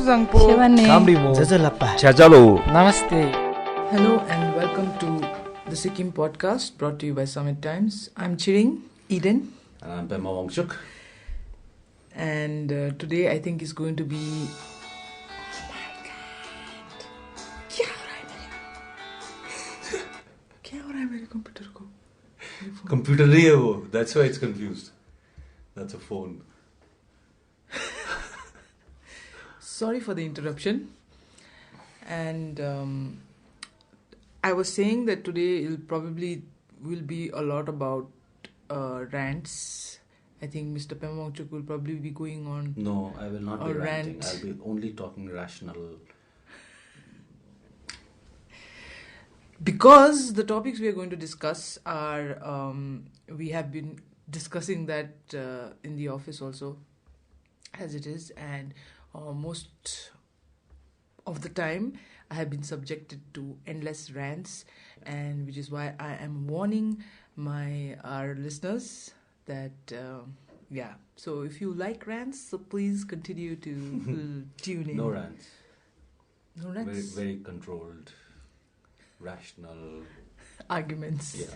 Zangpo. Namaste. Hello and welcome to the Sikkim podcast brought to you by SummitTimes. I'm Tshering Eden. And I'm Pema Wangchuk. And today I think is going to be... Computer nahi hai wo. That's why it's confused. That's a phone. Sorry for the interruption. And I was saying that today will be a lot about rants. I think Mr. Pema Wangchuk will probably be going on. No, I will not be ranting. Rant. I'll be only talking rational. Because the topics we are going to discuss are, we have been discussing that in the office also, as it is, and most of the time I have been subjected to endless rants, and which is why I am warning our listeners that so if you like rants, so please continue to tune in. No rants. No rants? Very, very controlled, rational arguments. Yeah.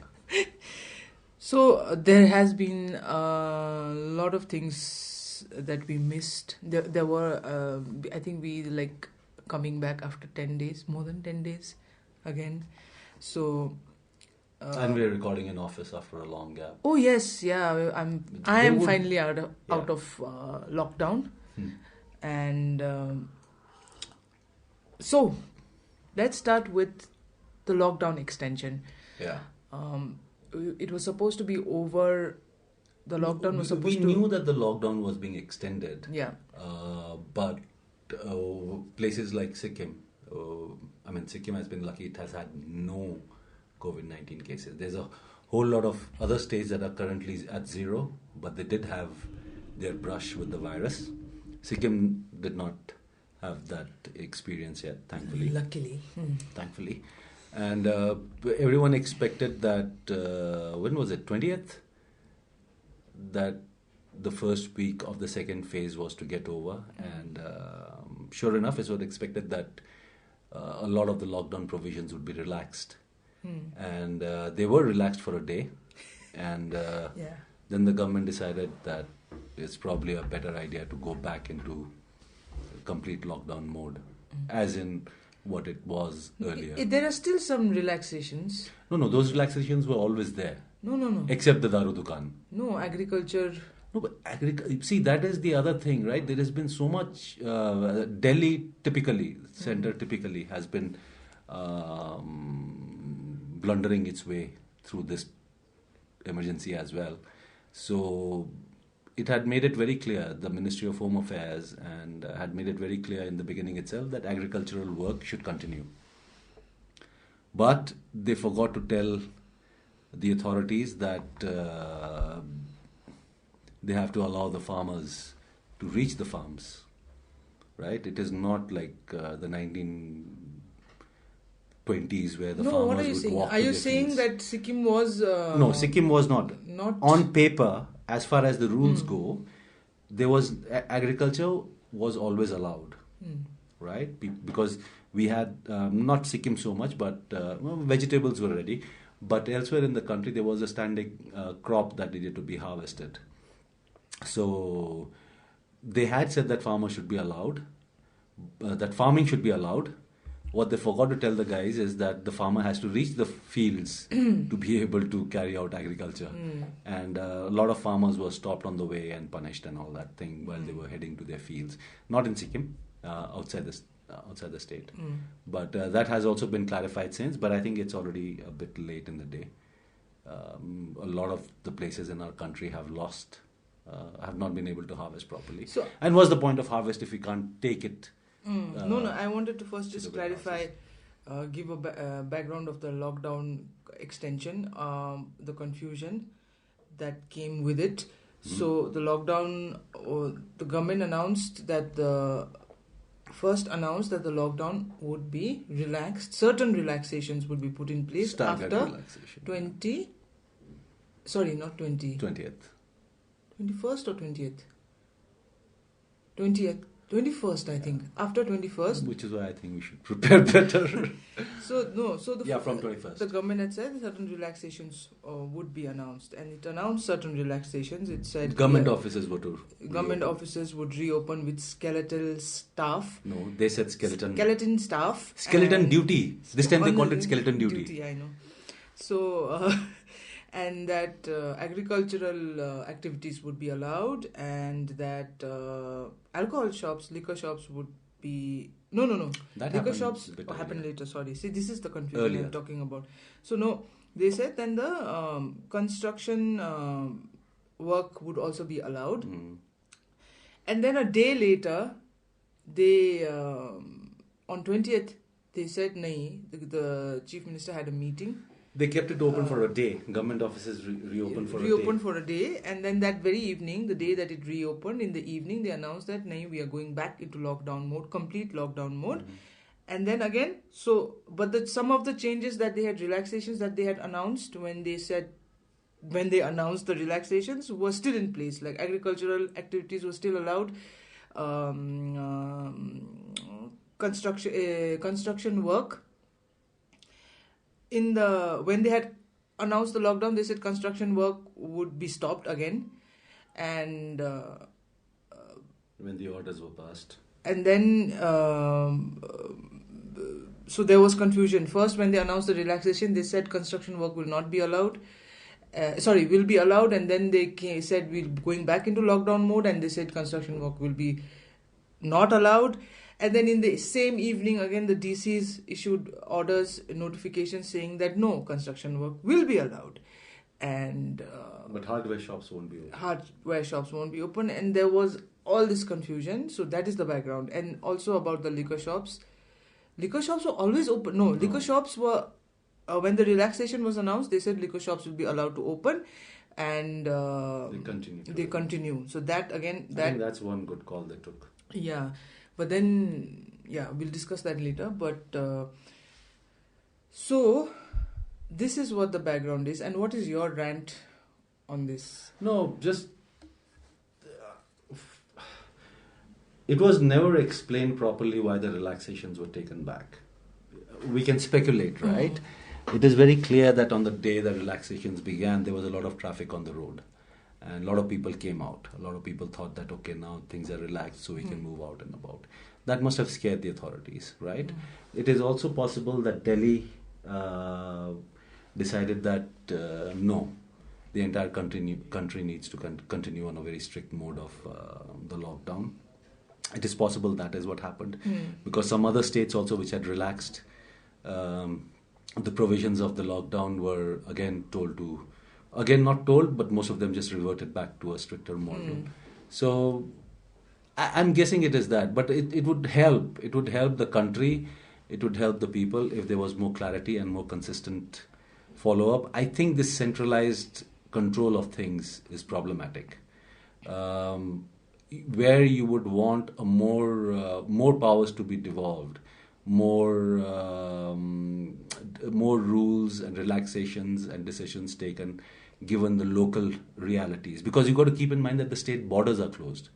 So there has been a lot of things that we missed. There were, I think we coming back after 10 days, more than 10 days again. So... and we're recording in office after a long gap. Oh yes, yeah. I am finally out of lockdown. And so let's start with the lockdown extension. Yeah. It was supposed to be over. The lockdown was supposed to... We knew that the lockdown was being extended. Yeah. But places like Sikkim, Sikkim has been lucky. It has had no COVID-19 cases. There's a whole lot of other states that are currently at zero, but they did have their brush with the virus. Sikkim did not have that experience yet, thankfully. Luckily. Thankfully. And everyone expected that, when was it, 20th? That the first week of the second phase was to get over. And sure enough, it was expected that a lot of the lockdown provisions would be relaxed. And they were relaxed for a day. And then the government decided that it's probably a better idea to go back into complete lockdown mode, as in what it was earlier. There are still some relaxations. No, those relaxations were always there. No. Except the Daru Dukan. No, agriculture... No, but see, that is the other thing, right? There has been so much... Delhi typically, center typically, has been blundering its way through this emergency as well. So it had made it very clear, the Ministry of Home Affairs, and had made it very clear in the beginning itself that agricultural work should continue. But they forgot to tell the authorities that they have to allow the farmers to reach the farms, right? It is not like the 1920s where the farmers what are you would saying? walk Are to you their saying fields. that Sikkim was... No, Sikkim was not. On paper, as far as the rules go, there was agriculture was always allowed, right? Because we had not Sikkim so much, but vegetables were ready. But elsewhere in the country, there was a standing crop that needed to be harvested. So they had said that farmers should be allowed, that farming should be allowed. What they forgot to tell the guys is that the farmer has to reach the fields to be able to carry out agriculture. And a lot of farmers were stopped on the way and punished and all that thing while they were heading to their fields. Not in Sikkim, outside the state. But that has also been clarified since, but I think it's already a bit late in the day. A lot of the places in our country have not been able to harvest properly. And what's the point of harvest if we can't take it? No, I wanted to first just clarify, give a background of the lockdown extension, the confusion that came with it. So the lockdown, the government announced that the lockdown would be relaxed. Certain relaxations would be put in place Staggered after relaxation. 20th. 20th. 21st or 20th? 20th. 21st, I think. After 21st. Which is why I think we should prepare better. So from 21st. The government had said certain relaxations would be announced, and it announced certain relaxations. It said government offices would offices would reopen with skeletal staff. No, they said skeleton staff. Skeleton duty. This time they called it skeleton duty. I know. So and that agricultural activities would be allowed, and that alcohol shops, liquor shops would be... No. That liquor shops happened later, sorry. See, this is the confusion I'm talking about. So, no, they said then the construction work would also be allowed. And then a day later, they, on 20th, they said, nahi, the Chief Minister had a meeting. They kept it open for a day. Government offices reopened for a day. And then that very evening, the day that it reopened, in the evening, they announced that we are going back into lockdown mode, complete lockdown mode. And then again, but some of the changes that they had, relaxations that they had announced when they announced the relaxations were still in place. Like agricultural activities were still allowed. Construction work. When they had announced the lockdown, they said construction work would be stopped again, and when the orders were passed, and then so there was confusion. First, when they announced the relaxation, they said construction work will not be allowed. Will be allowed, and then they said we're going back into lockdown mode, and they said construction work will be not allowed. And then in the same evening, again, the DCs issued orders, notifications saying that no, construction work will be allowed. And but hardware shops won't be open. Hardware shops won't be open. And there was all this confusion. So that is the background. And also about the liquor shops. Liquor shops were always open. No. Liquor shops were, when the relaxation was announced, they said liquor shops will be allowed to open. And they continue. So that, again... I think that's one good call they took. Yeah. But then, we'll discuss that later. But so this is what the background is. And what is your rant on this? No, just it was never explained properly why the relaxations were taken back. We can speculate, right? It is very clear that on the day the relaxations began, there was a lot of traffic on the road. And a lot of people came out. A lot of people thought that, okay, now things are relaxed so we can move out and about. That must have scared the authorities, right? It is also possible that Delhi decided that, no, the entire country needs to continue on a very strict mode of the lockdown. It is possible that is what happened. Because some other states also which had relaxed the provisions of the lockdown were again told to... Again, not told, but most of them just reverted back to a stricter model. So, I'm guessing it is that. But it would help. It would help the country. It would help the people if there was more clarity and more consistent follow-up. I think this centralized control of things is problematic. Where you would want a more powers to be devolved, more rules and relaxations and decisions taken given the local realities, because you've got to keep in mind that the state borders are closed.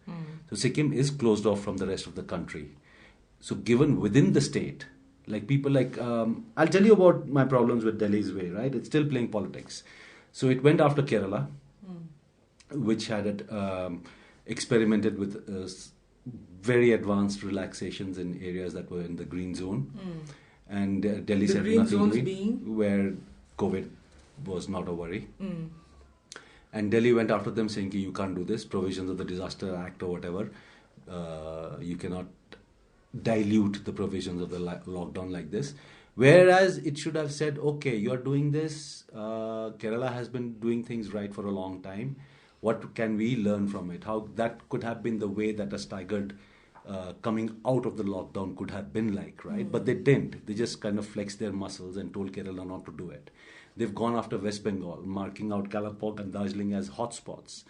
So Sikkim is closed off from the rest of the country. So given within the state, like people like I'll tell you about my problems with Delhi's way, right? It's still playing politics. So it went after Kerala, which had experimented with very advanced relaxations in areas that were in the green zone. And Delhi said nothing doing, where COVID was not a worry. And Delhi went after them saying, you can't do this, provisions of the Disaster Act or whatever. You cannot dilute the provisions of the lockdown like this. Whereas it should have said, okay, you're doing this. Kerala has been doing things right for a long time. What can we learn from it? How that could have been the way that a staggered coming out of the lockdown could have been like, right? But they didn't. They just kind of flexed their muscles and told Kerala not to do it. They've gone after West Bengal, marking out Kalampong and Darjeeling as hotspots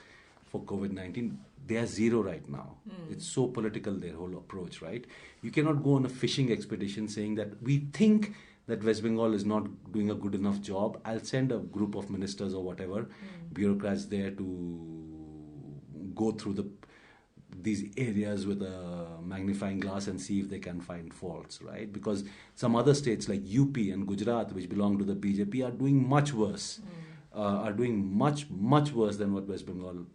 for COVID-19. They are zero right now. It's so political, their whole approach, right? You cannot go on a fishing expedition saying that we think that West Bengal is not doing a good enough job. I'll send a group of ministers or whatever, bureaucrats there to go through these areas with a magnifying glass and see if they can find faults, right? Because some other states like UP and Gujarat, which belong to the BJP, are doing much worse, are doing much worse than what West Bengal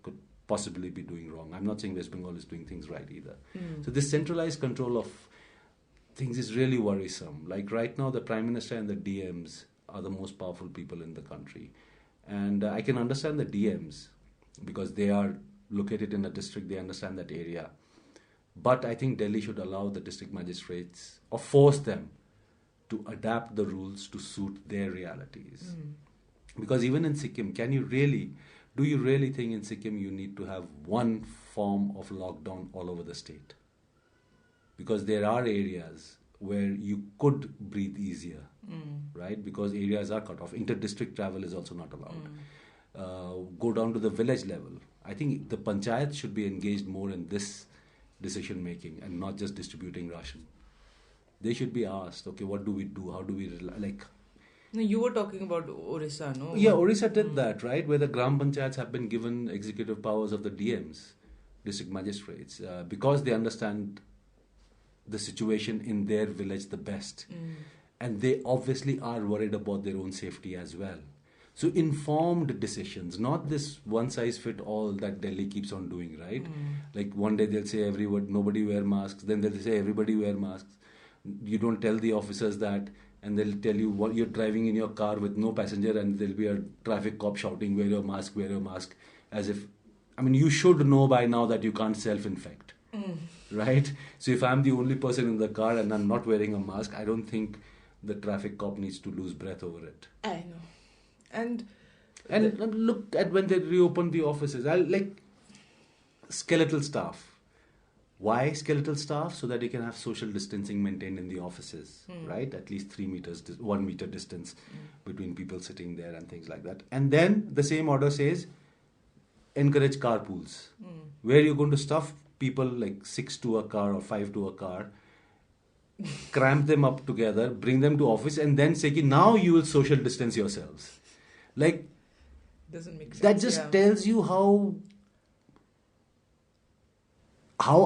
could possibly be doing wrong. I'm not saying West Bengal is doing things right either. So this centralized control of things is really worrisome. Like right now, the Prime Minister and the DMs are the most powerful people in the country. And I can understand the DMs because they are located in a district, they understand that area. But I think Delhi should allow the district magistrates or force them to adapt the rules to suit their realities. Because even in Sikkim, do you really think in Sikkim you need to have one form of lockdown all over the state? Because there are areas where you could breathe easier, right? Because areas are cut off. Inter-district travel is also not allowed. Go down to the village level. I think the panchayat should be engaged more in this decision making and not just distributing ration. They should be asked, okay, what do we do? How do we No, you were talking about Orissa, no? Yeah, Orissa did that, right? Where the Gram Panchayats have been given executive powers of the DMs, district magistrates, because they understand the situation in their village the best. And they obviously are worried about their own safety as well. So informed decisions, not this one-size-fit-all that Delhi keeps on doing, right? Like one day they'll say nobody wear masks, then they'll say everybody wear masks. You don't tell the officers that, and they'll tell you what you're driving in your car with no passenger, and there'll be a traffic cop shouting, wear your mask, as if, you should know by now that you can't self-infect, right? So if I'm the only person in the car and I'm not wearing a mask, I don't think the traffic cop needs to lose breath over it. I know. And look at when they reopen the offices. Skeletal staff. Why skeletal staff? So that you can have social distancing maintained in the offices, right? At least 3 meters, 1 meter distance between people sitting there and things like that. And then the same order says, encourage carpools. Where you're going to stuff people like 6 to a car or 5 to a car, cramp them up together, bring them to office, and then say, now you will social distance yourselves. Doesn't make sense. That just tells you how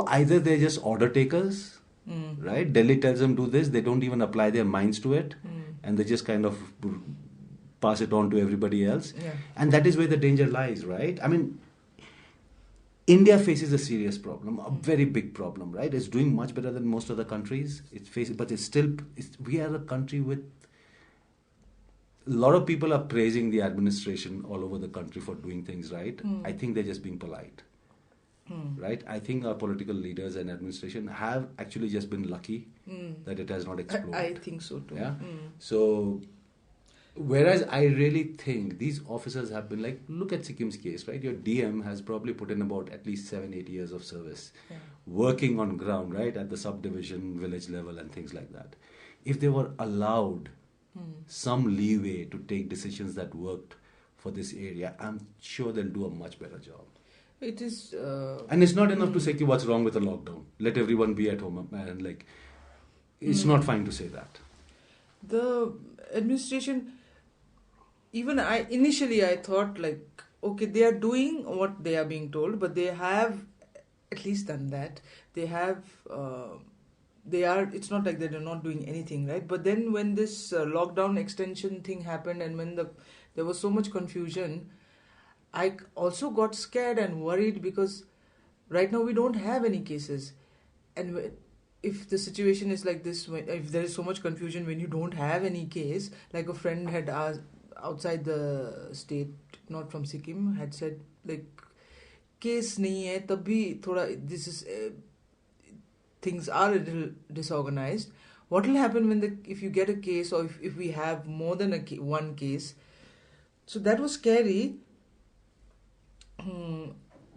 either they're just order takers, right? Delhi tells them do this, they don't even apply their minds to it, and they just kind of pass it on to everybody else. And that is where the danger lies, right? India faces a serious problem, a very big problem, right? It's doing much better than most other countries. But we are a country with a lot of people are praising the administration all over the country for doing things right. I think they're just being polite, right? I think our political leaders and administration have actually just been lucky that it has not exploded. I think so too. Yeah. So, whereas I really think these officers have been look at Sikkim's case, right? Your DM has probably put in about at least 7-8 years of service, working on ground, right? At the subdivision, village level and things like that. If they were allowed some leeway to take decisions that worked for this area, I'm sure they'll do a much better job. It is... and it's not enough to say what's wrong with the lockdown. Let everyone be at home. And it's not fine to say that. The administration... Even initially I thought okay, they are doing what they are being told, but they have at least done that. They have... it's not like they're not doing anything, right? But then when this lockdown extension thing happened and when there was so much confusion, I also got scared and worried because right now we don't have any cases. And if the situation is like this, if there is so much confusion when you don't have any case, like a friend had asked outside the state, not from Sikkim, had said case nahi hai, tab bhi thoda, this is... things are a little disorganized. What will happen if you get a case or if we have more than one case? So that was scary.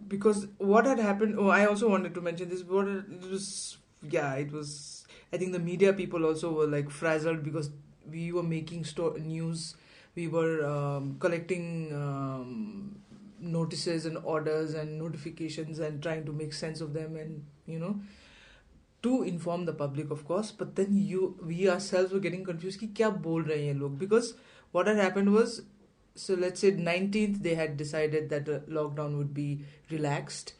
Because what had happened... I also wanted to mention this. It was... I think the media people also were frazzled because we were making news. We were collecting notices and orders and notifications and trying to make sense of them and, to inform the public, of course. But then we ourselves were getting confused ki kya bol rahe hain log, because what had happened was, so let's say 19th they had decided that the lockdown would be relaxed.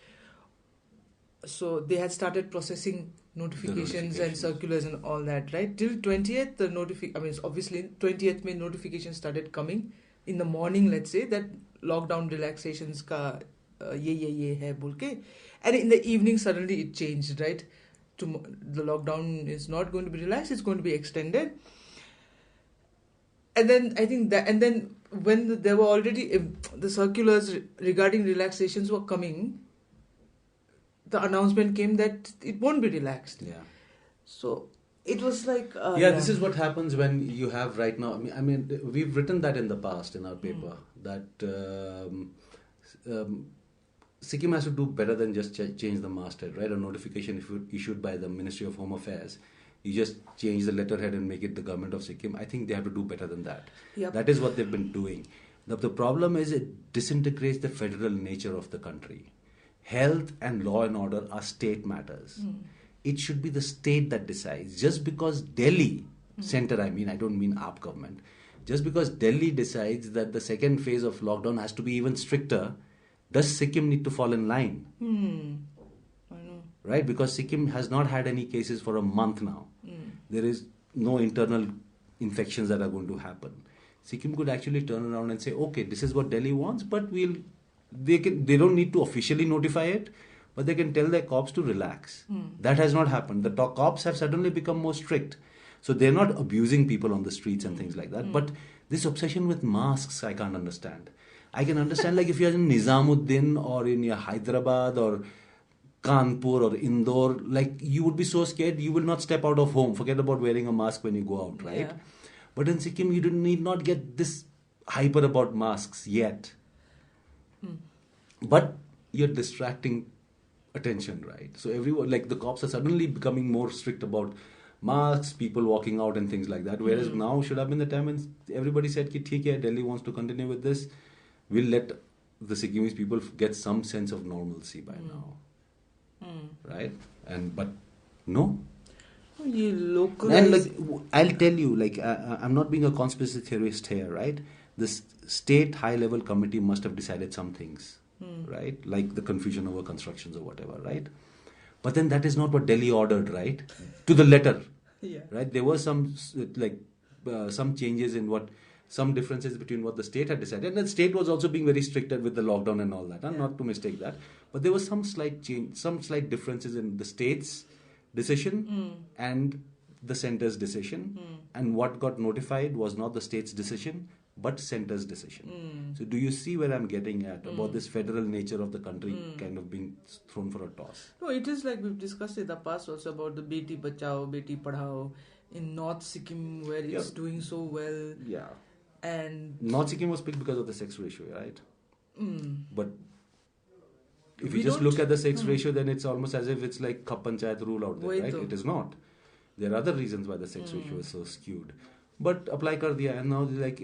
so they had started processing notifications and circulars and all that, right? Till 20th, obviously 20th May notifications started coming in the morning, let's say, that lockdown relaxations ka ye hai bolke. And in the evening, suddenly it changed, right? The lockdown is not going to be relaxed, it's going to be extended. And then I think that, and then when there were already the circulars regarding relaxations were coming, the announcement came that it won't be relaxed. Yeah. So it was like... this is what happens when you have right now... I mean, we've written that in the past in our paper, that Sikkim has to do better than just change the masthead, right? A notification issued by the Ministry of Home Affairs. You just change the letterhead and make it the government of Sikkim. I think they have to do better than that. Yep. That is what they've been doing. The problem is it disintegrates the federal nature of the country. Health and law and order are state matters. It should be the state that decides. Just because Delhi, center I don't mean AAP government, just because Delhi decides that the second phase of lockdown has to be even stricter, does Sikkim need to fall in line? I know. Right? Because Sikkim has not had any cases for a month now. There is no internal infections that are going to happen. Sikkim could actually turn around and say, okay, this is what Delhi wants, but they don't need to officially notify it, but they can tell their cops to relax. That has not happened. The cops have suddenly become more strict. So they're not abusing people on the streets and things like that. But this obsession with masks, I can't understand. I can understand like if you're in Nizamuddin or in Hyderabad or Kanpur or Indore, like you would be so scared you will not step out of home. Forget about wearing a mask when you go out, right? Yeah. But in Sikkim, you need not get this hyper about masks yet. But you're distracting attention, right? So everyone, like the cops are suddenly becoming more strict about masks, people walking out and things like that. Whereas now should have been the time when everybody said, ki, theek hai, Delhi wants to continue with this. We'll let the Sikkimese people get some sense of normalcy by now. Right? But no. You localize... And like, I'll tell you, like, I'm not being a conspiracy theorist here, right? The state high-level committee must have decided some things, right? Like the confusion over constructions or whatever, right? But then that is not what Delhi ordered, right? To the letter, right? There were some changes in some differences between what the state had decided. And the state was also being very strict with the lockdown and all that, not to mistake that. But there was some slight change, some slight differences in the state's decision and the center's decision. And what got notified was not the state's decision, but center's decision. So do you see where I'm getting at about this federal nature of the country kind of being thrown for a toss? No, it is like we've discussed in the past also about the Beti Bachao, Beti Padhao in North Sikkim where it's doing so well. Yeah. And North Sikkim was picked because of the sex ratio, right? But if We you just don't- look at the sex ratio, then it's almost as if it's like Khap Panchayat rule out there, Wahi right? to. It is not. There are other reasons why the sex ratio is so skewed. But apply kar diya, and now they're like...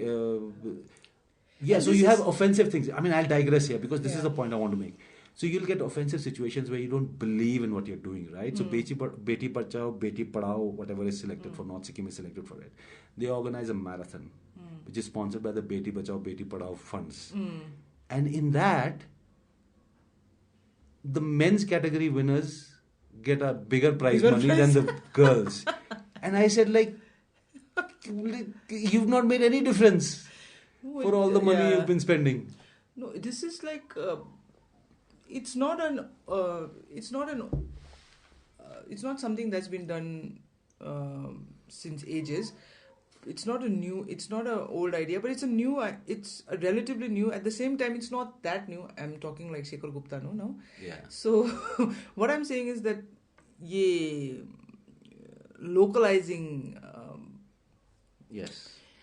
so you have offensive things. I mean, I'll digress here because this is the point I want to make. So you'll get offensive situations where you don't believe in what you're doing, right? So Beti Bachao, Beti Padhao, whatever is selected for North Sikkim is selected for it. They organize a marathon, which is sponsored by the Beti Bachao, Beti Padhao funds. And in that, the men's category winners get a bigger prize money than the girls. And I said, like, you've not made any difference for all the money you've been spending. No, this is like it's not something that's been done since ages. It's not an old idea, but it's a relatively new. At the same time, it's not that new. I'm talking like Shekhar Gupta now. Yeah. So what I'm saying is that localizing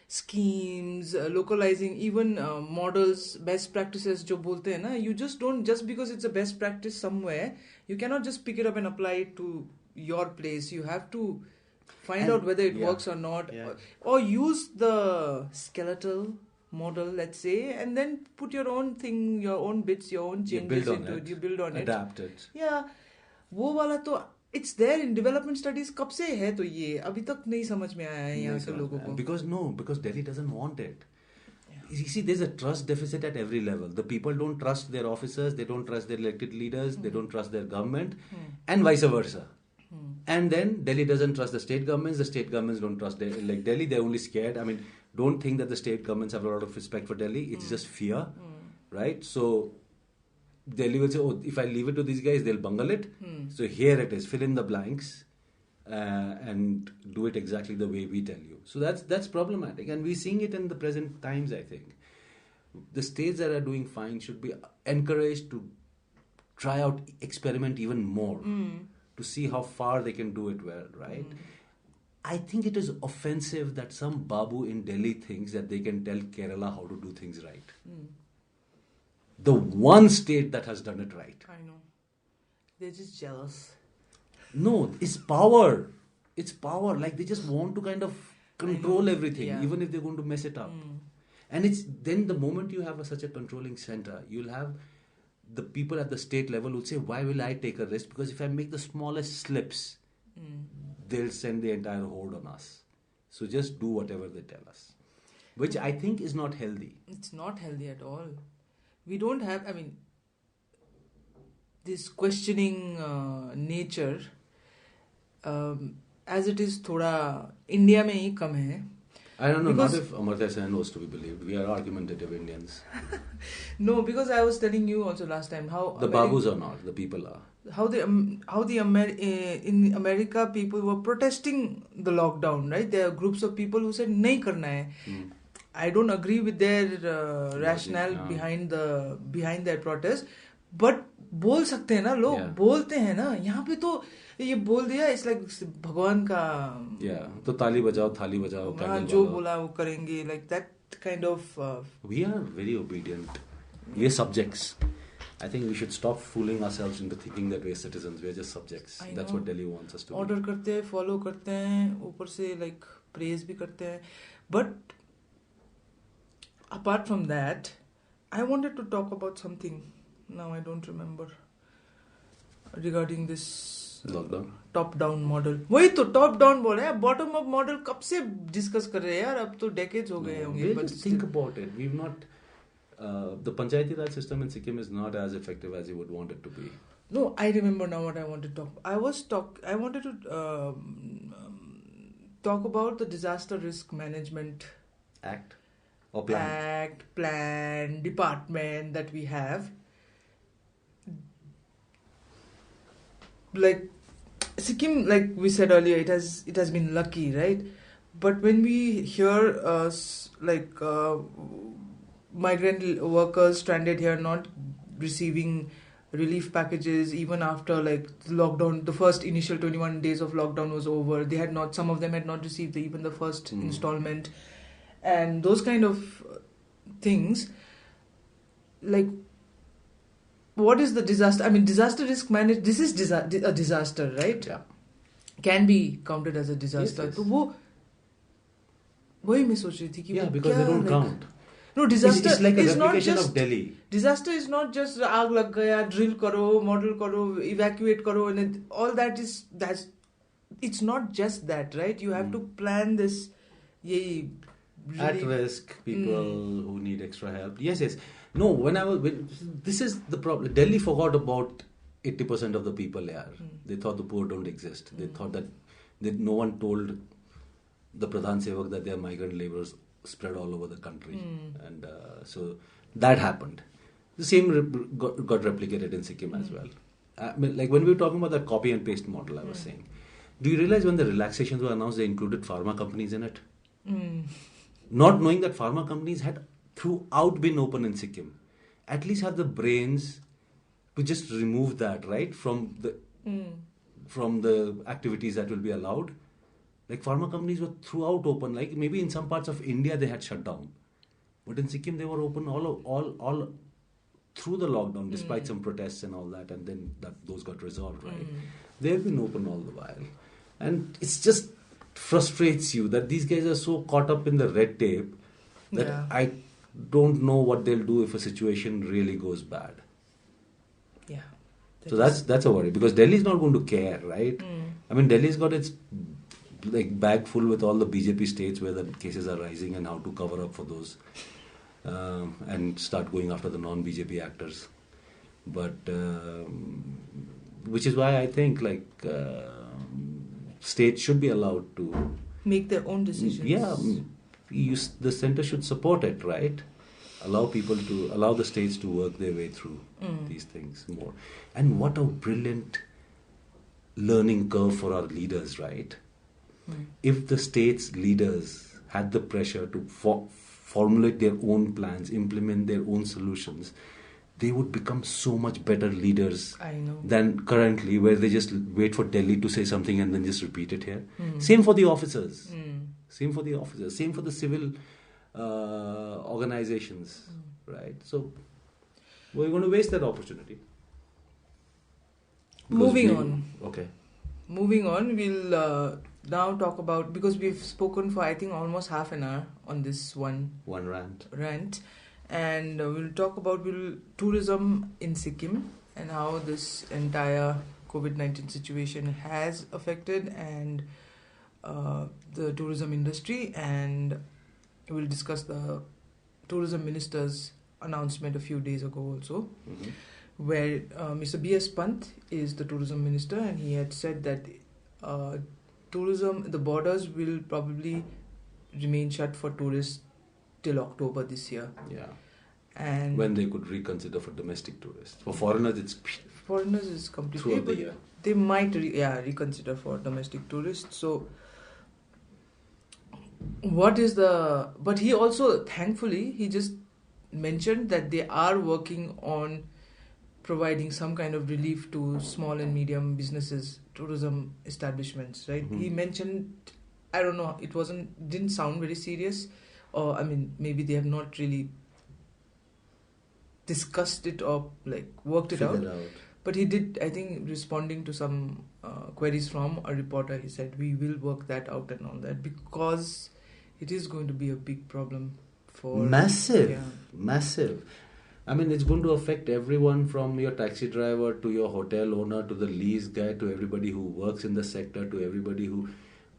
schemes, localizing even models, best practices jo bolte hai na, you just because it's a best practice somewhere, you cannot just pick it up and apply it to your place. You have to find out whether it works or not, or use the skeletal model, let's say, and then put your own thing, your own bits, your own changes into it. You build on it. Adapt it. Yeah. वो वाला तो it's there in development studies. कब से है तो ये अभी तक नहीं समझ में आया है यहाँ के लोगों को. Because Delhi doesn't want it. you see, there's a trust deficit at every level. The people don't trust their officers, they don't trust their elected leaders, they don't trust their government, and vice versa. And then Delhi doesn't trust the state governments don't trust like Delhi, they're only scared. I mean, don't think that the state governments have a lot of respect for Delhi. It's just fear, right? So Delhi will say, oh, if I leave it to these guys, they'll bungle it. So here it is, fill in the blanks and do it exactly the way we tell you. So that's problematic. And we're seeing it in the present times, I think. The states that are doing fine should be encouraged to try out, experiment even more to see how far they can do it well, right? I think it is offensive that some Babu in Delhi thinks that they can tell Kerala how to do things right. The one state that has done it right. I know. They're just jealous. No, it's power. It's power. Like they just want to kind of control everything, even if they're going to mess it up. And it's then the moment you have such a controlling center, you'll have the people at the state level who say, why will I take a risk? Because if I make the smallest slips, they'll send the entire horde on us. So just do whatever they tell us. Which I think is not healthy. It's not healthy at all. We don't have, I mean, this questioning nature, as it is thoda India mein hi kam hai. I don't know, not if Amartya Sen was to be believed. We are argumentative Indians. No, because I was telling you also last time how... The Babus are not, the people are. In America people were protesting the lockdown, right? There are groups of people who said, nahi karna hai. I don't agree with their rationale behind their protest. But बोल सकते हैं ना लोग, बोलते हैं ना. यहाँ पे तो ये बोल दिया, it's like भगवान का तो ताली बजाओ थाली बजाओ, जो बोला वो करेंगे, like that kind of we are very obedient. We are subjects. I think we should stop fooling ourselves into thinking that we are citizens. We are just subjects. That's what Delhi wants us to order be. करते हैं, follow करते हैं, ऊपर से like praise भी करते हैं. But apart from that, I wanted to talk about something. Now I don't remember. Regarding this lockdown top down model. वही तो top down बोल रहे हैं. Bottom up model कब से discuss कर रहे हैं यार? अब तो decades हो गए होंगे. But just think about it. We've not the Panchayati Raj system in Sikkim is not as effective as you would want it to be. No, I remember now what I wanted to talk. I wanted to talk about the disaster risk management act or plan department that we have. Like Sikkim, like we said earlier, it has been lucky, right? But when we hear migrant workers stranded here not receiving relief packages even after like the lockdown, the first initial 21 days of lockdown was over, some of them had not received even the first installment, and those kind of things. Like, what is the disaster? I mean, disaster risk management. This is a disaster, right? Yeah. Can be counted as a disaster. Yes. तो वही मैं सोच रही थी कि because they don't count. No, disaster it's like a is not replication just of Delhi. Disaster is not just आग लग गया, drill करो, model करो, evacuate करो, and all that's it's not just that, right? You have to plan this. Really, at risk people who need extra help. Yes. No, this is the problem. Delhi forgot about 80% of the people here. They thought the poor don't exist. They thought that no one told the Pradhan Sevak that they are migrant laborers spread all over the country. And so that happened. The same got replicated in Sikkim as well. I mean, like when we were talking about that copy and paste model, I was saying, do you realize when the relaxations were announced, they included pharma companies in it? Not knowing that pharma companies had throughout been open in Sikkim. At least have the brains to just remove that, right, from the activities that will be allowed. Like pharma companies were throughout open. Like maybe in some parts of India they had shut down, but in Sikkim they were open all through the lockdown, despite some protests and all that. And then those got resolved, right? They've been open all the while, and it's just frustrates you that these guys are so caught up in the red tape that I don't know what they'll do if a situation really goes bad. Yeah. So that's a worry, because Delhi's not going to care, right? I mean, Delhi's got its bag full with all the BJP states where the cases are rising and how to cover up for those. and start going after the non-BJP actors. But which is why I think states should be allowed to make their own decisions. Yeah, the center should support it, right? Allow the states to work their way through these things more. And what a brilliant learning curve for our leaders, right? If the states' leaders had the pressure to formulate their own plans, implement their own solutions, they would become so much better leaders than currently, where they just wait for Delhi to say something and then just repeat it here. Same for the officers. Same for the civil organizations, right? So we're going to waste that opportunity. Moving on, we'll now talk about, because we've spoken for I think almost half an hour on this one rant, and we'll talk about tourism in Sikkim and how this entire COVID-19 situation has affected and the tourism industry, and we'll discuss the tourism minister's announcement a few days ago also, where Mr. B.S. Pant is the tourism minister, and he had said that the borders will probably remain shut for tourists till October this year. Yeah. And when they could reconsider for domestic tourists. For foreigners, it's completely throughout the year. They might reconsider for domestic tourists. So but he also, thankfully, he just mentioned that they are working on providing some kind of relief to small and medium businesses, tourism establishments, right? He mentioned, I don't know, didn't sound very serious, or maybe they have not really discussed it or worked it out. But he did, I think, responding to some queries from a reporter, he said, we will work that out and all that, because it is going to be a big problem for... Massive. It's going to affect everyone, from your taxi driver to your hotel owner to the lease guy to everybody who works in the sector to everybody who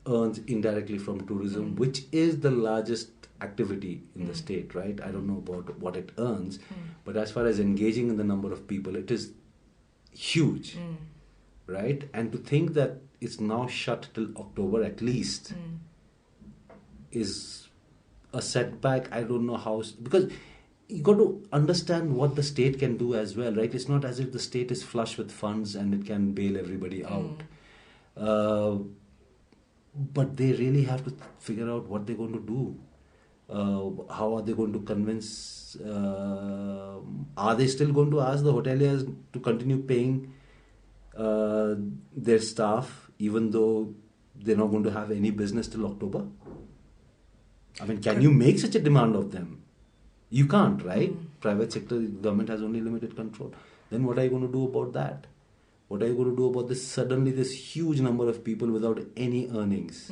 earns indirectly from tourism, which is the largest activity in the state, right? I don't know about what it earns, but as far as engaging in the number of people, it is huge, right? And to think that it's now shut till October at least is a setback. I don't know how, because you got to understand what the state can do as well, right? It's not as if the state is flush with funds and it can bail everybody out. But they really have to figure out what they're going to do. How are they going to convince? Are they still going to ask the hoteliers to continue paying their staff, even though they're not going to have any business till October? Can you make such a demand of them? You can't, right? Private sector, government has only limited control. Then what are you going to do about that? What are you going to do about this huge number of people without any earnings?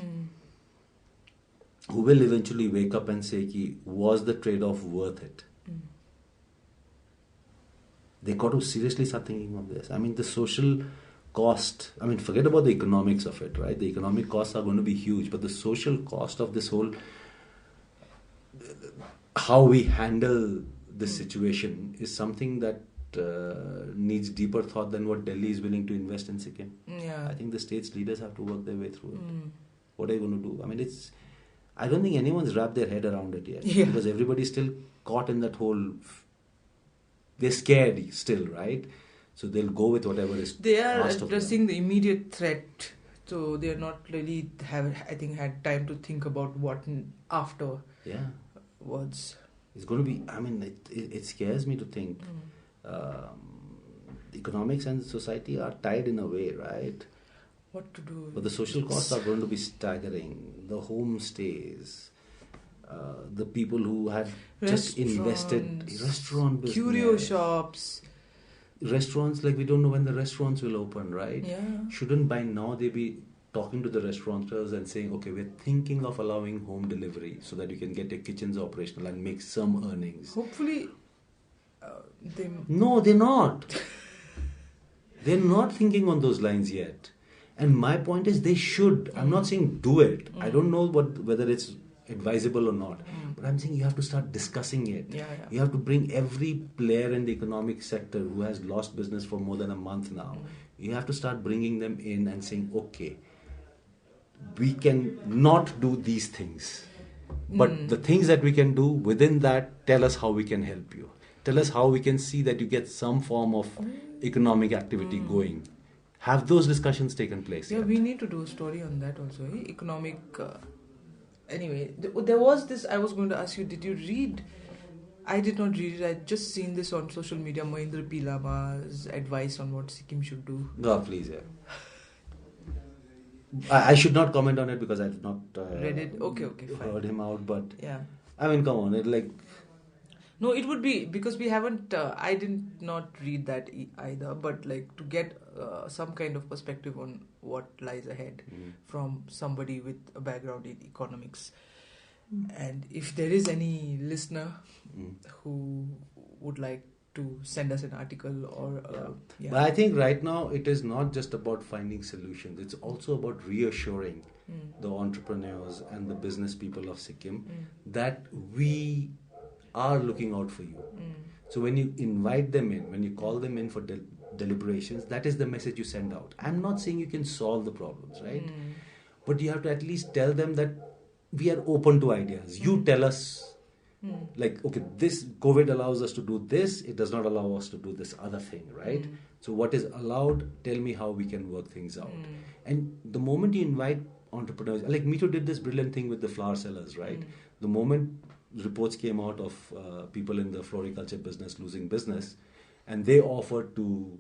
Who will eventually wake up and say, was the trade-off worth it? They got to seriously start thinking of this. The social cost, forget about the economics of it, right? The economic costs are going to be huge, but the social cost of this whole, how we handle this situation is something that needs deeper thought than what Delhi is willing to invest in Sikkim. Yeah. I think the state's leaders have to work their way through it. What are you going to do? I don't think anyone's wrapped their head around it yet. Yeah. Because everybody's still caught in that whole... They're scared still, right? So they'll go with whatever is They are asked of addressing the immediate threat. So they're not really had time to think about what afterwards. It's going to be... it scares me to think... economics and society are tied in a way, right? What to do? But the social costs are going to be staggering. The homestays, the people who had just invested, restaurant business, curio shops, restaurants, we don't know when the restaurants will open, right? Yeah. Shouldn't by now they be talking to the restaurateurs and saying, okay, we're thinking of allowing home delivery so that you can get your kitchens operational and make some earnings? Hopefully, No, they're not. They're not thinking on those lines yet. And my point is they should. I'm not saying do it. I don't know whether it's advisable or not. But I'm saying you have to start discussing it. Yeah. You have to bring every player in the economic sector who has lost business for more than a month now. You have to start bringing them in and saying, okay, we can not do these things. But the things that we can do within that, tell us how we can help you. Tell us how we can see that you get some form of economic activity going. Have those discussions taken place? Yeah, we need to do a story on that also. Economic. Anyway, there was this. I was going to ask you, did you read? I did not read it. I just seen this on social media. Mahindra P. Lama's advice on what Sikkim should do. No, please, yeah. I should not comment on it because I did not read it. Okay, fine. Heard him out, but yeah. I mean, come on, No, it would be because we haven't. I did not read that either. But to get some kind of perspective on what lies ahead from somebody with a background in economics, and if there is any listener who would like to send us an article or. But I think right now it is not just about finding solutions. It's also about reassuring the entrepreneurs and the business people of Sikkim that we are looking out for you. So when you invite them in, when you call them in for deliberations, that is the message you send out. I'm not saying you can solve the problems, right? But you have to at least tell them that we are open to ideas. You tell us, okay, this COVID allows us to do this, it does not allow us to do this other thing, right? So what is allowed, tell me how we can work things out. And the moment you invite entrepreneurs, like Mito did this brilliant thing with the flower sellers, right? The moment reports came out of people in the floriculture business losing business, and they offered to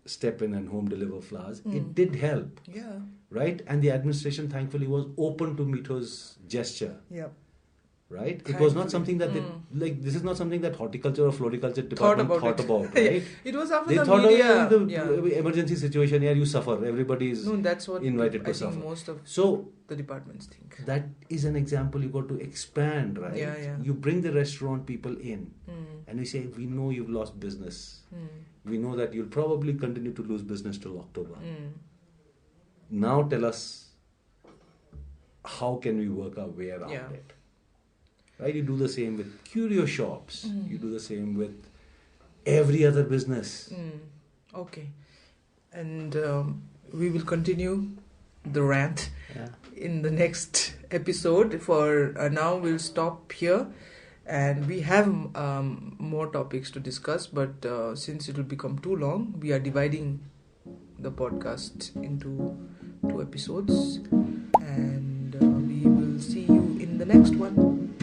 step in and home deliver flowers, it did help. Yeah. Right? And the administration thankfully was open to Mito's gesture. Yep. Right? It was not something that this is not something that horticulture or floriculture department thought about, right? It was after they the thought media. The emergency situation, you suffer. Everybody is that's what invited to I suffer. think most of the departments think. That is an example you got to expand, right? Yeah. You bring the restaurant people in and you say, we know you've lost business. We know that you'll probably continue to lose business till October. Now tell us, how can we work our way around it? Right? You do the same with curio shops. You do the same with every other business. Okay. And we will continue the rant in the next episode. For now, we'll stop here. And we have more topics to discuss, but since it will become too long, we are dividing the podcast into 2 episodes. And we will see you in the next one.